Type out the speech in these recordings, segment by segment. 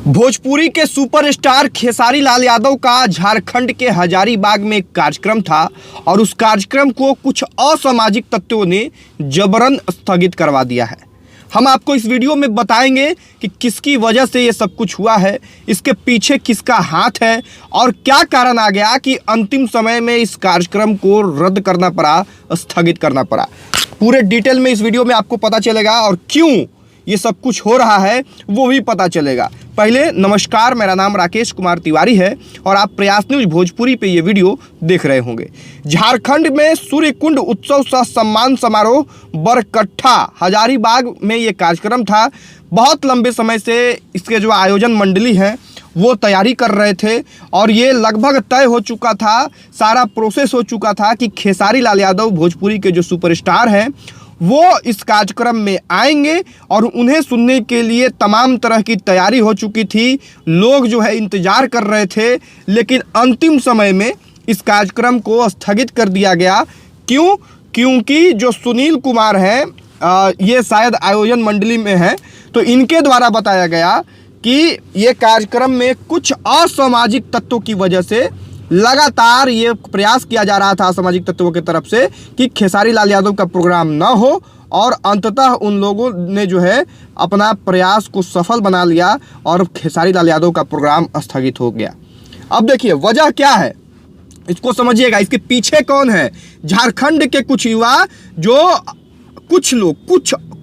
भोजपुरी के सुपरस्टार खेसारी लाल यादव का झारखंड के हजारीबाग में एक कार्यक्रम था और उस कार्यक्रम को कुछ असामाजिक तत्वों ने जबरन स्थगित करवा दिया है। हम आपको इस वीडियो में बताएंगे कि किसकी वजह से ये सब कुछ हुआ है, इसके पीछे किसका हाथ है और क्या कारण आ गया कि अंतिम समय में इस कार्यक्रम को रद्द करना पड़ा, स्थगित करना पड़ा। पूरे डिटेल में इस वीडियो में आपको पता चलेगा और क्यों ये सब कुछ हो रहा है वो भी पता चलेगा। पहले नमस्कार, मेरा नाम राकेश कुमार तिवारी है और आप प्रयास न्यूज भोजपुरी पे ये वीडियो देख रहे होंगे। झारखंड में सूर्यकुंड उत्सव सह सम्मान समारोह बरकट्ठा हजारीबाग में ये कार्यक्रम था। बहुत लंबे समय से इसके जो आयोजन मंडली है वो तैयारी कर रहे थे और ये लगभग तय हो चुका था, सारा प्रोसेस हो चुका था कि खेसारी लाल यादव भोजपुरी के जो सुपरस्टार हैं वो इस कार्यक्रम में आएंगे और उन्हें सुनने के लिए तमाम तरह की तैयारी हो चुकी थी। लोग जो है इंतज़ार कर रहे थे, लेकिन अंतिम समय में इस कार्यक्रम को स्थगित कर दिया गया। क्यों? क्योंकि जो सुनील कुमार हैं, ये शायद आयोजन मंडली में हैं, तो इनके द्वारा बताया गया कि ये कार्यक्रम में कुछ असामाजिक तत्वों की वजह से लगातार ये प्रयास किया जा रहा था असामाजिक तत्वों की तरफ से कि खेसारी लाल यादव का प्रोग्राम न हो और अंततः उन लोगों ने जो है अपना प्रयास को सफल बना लिया और खेसारी लाल यादव का प्रोग्राम स्थगित हो गया। अब देखिए वजह क्या है, इसको समझिएगा। इसके पीछे कौन है? झारखंड के कुछ युवा, जो कुछ लोग,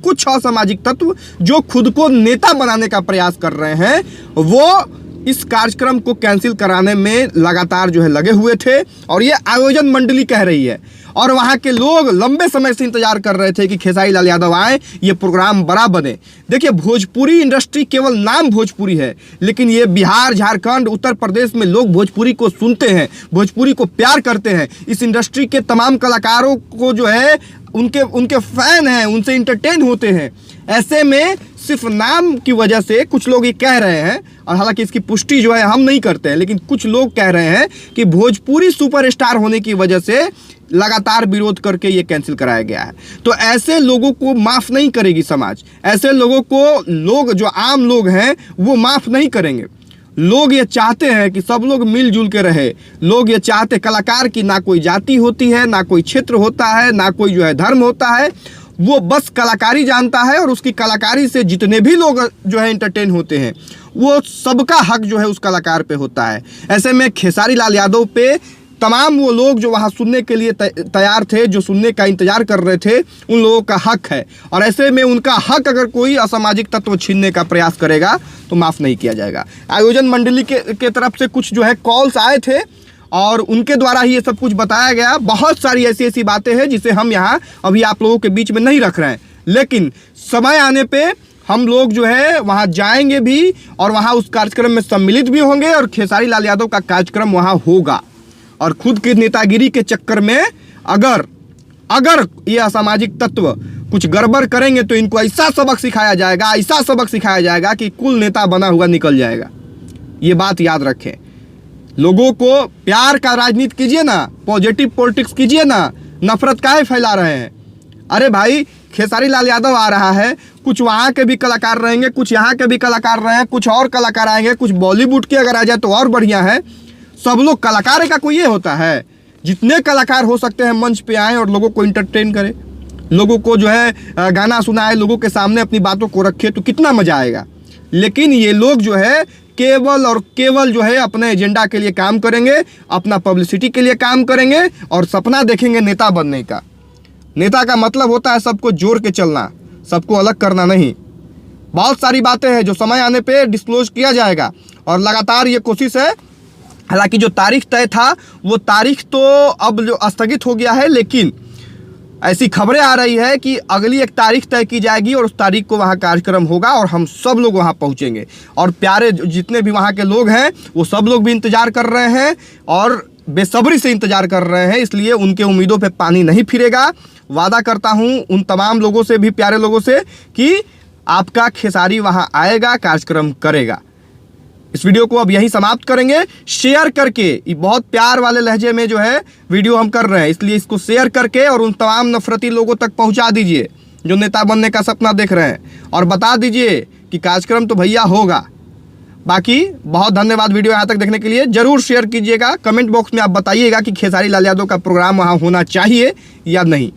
कुछ असामाजिक तत्व जो खुद को नेता बनाने का प्रयास कर रहे हैं, वो इस कार्यक्रम को कैंसिल कराने में लगातार जो है लगे हुए थे और ये आयोजन मंडली कह रही है और वहाँ के लोग लंबे समय से इंतजार कर रहे थे कि खेसारी लाल यादव आए, ये प्रोग्राम बड़ा बने। देखिए, भोजपुरी इंडस्ट्री केवल नाम भोजपुरी है, लेकिन ये बिहार, झारखंड, उत्तर प्रदेश में लोग भोजपुरी को सुनते हैं, भोजपुरी को प्यार करते हैं। इस इंडस्ट्री के तमाम कलाकारों को जो है उनके फैन हैं, उनसे इंटरटेन होते हैं। ऐसे में सिर्फ नाम की वजह से कुछ लोग ये कह रहे हैं, और हालांकि इसकी पुष्टि जो है हम नहीं करते हैं, लेकिन कुछ लोग कह रहे हैं कि भोजपुरी सुपरस्टार होने की वजह से लगातार विरोध करके ये कैंसिल कराया गया है। तो ऐसे लोगों को माफ़ नहीं करेगी समाज, ऐसे लोगों को लोग, जो आम लोग हैं, वो माफ़ नहीं करेंगे। लोग ये चाहते हैं कि सब लोग मिलजुल के रहे। लोग ये चाहते, कलाकार की ना कोई जाति होती है, ना कोई क्षेत्र होता है, ना कोई जो है धर्म होता है, वो बस कलाकारी जानता है और उसकी कलाकारी से जितने भी लोग जो है एंटरटेन होते हैं, वो सबका हक जो है उस कलाकार पे होता है। ऐसे में खेसारी लाल यादव पे तमाम वो लोग जो वहाँ सुनने के लिए तैयार थे, जो सुनने का इंतजार कर रहे थे, उन लोगों का हक है और ऐसे में उनका हक अगर कोई असामाजिक तत्व छीनने का प्रयास करेगा तो माफ़ नहीं किया जाएगा। आयोजन मंडली के तरफ से कुछ जो है कॉल्स आए थे और उनके द्वारा ही ये सब कुछ बताया गया। बहुत सारी ऐसी बातें हैं जिसे हम यहाँ अभी आप लोगों के बीच में नहीं रख रहे हैं, लेकिन समय आने पे हम लोग जो है वहाँ जाएंगे भी और वहाँ उस कार्यक्रम में सम्मिलित भी होंगे और खेसारी लाल यादव का कार्यक्रम वहाँ होगा। और खुद की नेतागिरी के चक्कर में अगर ये असामाजिक तत्व कुछ गड़बड़ करेंगे तो इनको ऐसा सबक सिखाया जाएगा कि कुल नेता बना हुआ निकल जाएगा। ये बात याद रखें। लोगों को प्यार का राजनीति कीजिए ना, पॉजिटिव पॉलिटिक्स कीजिए ना, नफरत काहे फैला रहे हैं? अरे भाई, खेसारी लाल यादव आ रहा है, कुछ वहाँ के भी कलाकार रहेंगे, कुछ यहाँ के भी कलाकार रहे हैं, कुछ और कलाकार आएंगे, कुछ बॉलीवुड के अगर आ जाए तो और बढ़िया है। सब लोग कलाकार का कोई ये होता है, जितने कलाकार हो सकते हैं मंच पे आएँ और लोगों को इंटरटेन करें, लोगों को जो है गाना सुनाए, लोगों के सामने अपनी बातों को रखे, तो कितना मज़ा आएगा। लेकिन ये लोग जो है केवल और केवल जो है अपने एजेंडा के लिए काम करेंगे, अपना पब्लिसिटी के लिए काम करेंगे और सपना देखेंगे नेता बनने का। नेता का मतलब होता है सबको जोड़ के चलना, सबको अलग करना नहीं। बहुत सारी बातें हैं जो समय आने पे डिस्क्लोज किया जाएगा और लगातार ये कोशिश है। हालांकि जो तारीख तय था वो तारीख तो अब जो स्थगित हो गया है, लेकिन ऐसी खबरें आ रही है कि अगली एक तारीख तय की जाएगी और उस तारीख को वहाँ कार्यक्रम होगा और हम सब लोग वहाँ पहुँचेंगे। और प्यारे जितने भी वहाँ के लोग हैं वो सब लोग भी इंतज़ार कर रहे हैं और बेसब्री से इंतज़ार कर रहे हैं, इसलिए उनके उम्मीदों पे पानी नहीं फिरेगा। वादा करता हूँ उन तमाम लोगों से भी, प्यारे लोगों से, कि आपका खेसारी वहाँ आएगा, कार्यक्रम करेगा। इस वीडियो को अब यहीं समाप्त करेंगे। शेयर करके, ये बहुत प्यार वाले लहजे में जो है वीडियो हम कर रहे हैं, इसलिए इसको शेयर करके और उन तमाम नफरती लोगों तक पहुंचा दीजिए जो नेता बनने का सपना देख रहे हैं, और बता दीजिए कि कार्यक्रम तो भैया होगा। बाकी बहुत धन्यवाद वीडियो यहाँ तक देखने के लिए। जरूर शेयर कीजिएगा, कमेंट बॉक्स में आप बताइएगा कि खेसारी लाल यादव का प्रोग्राम वहाँ होना चाहिए या नहीं।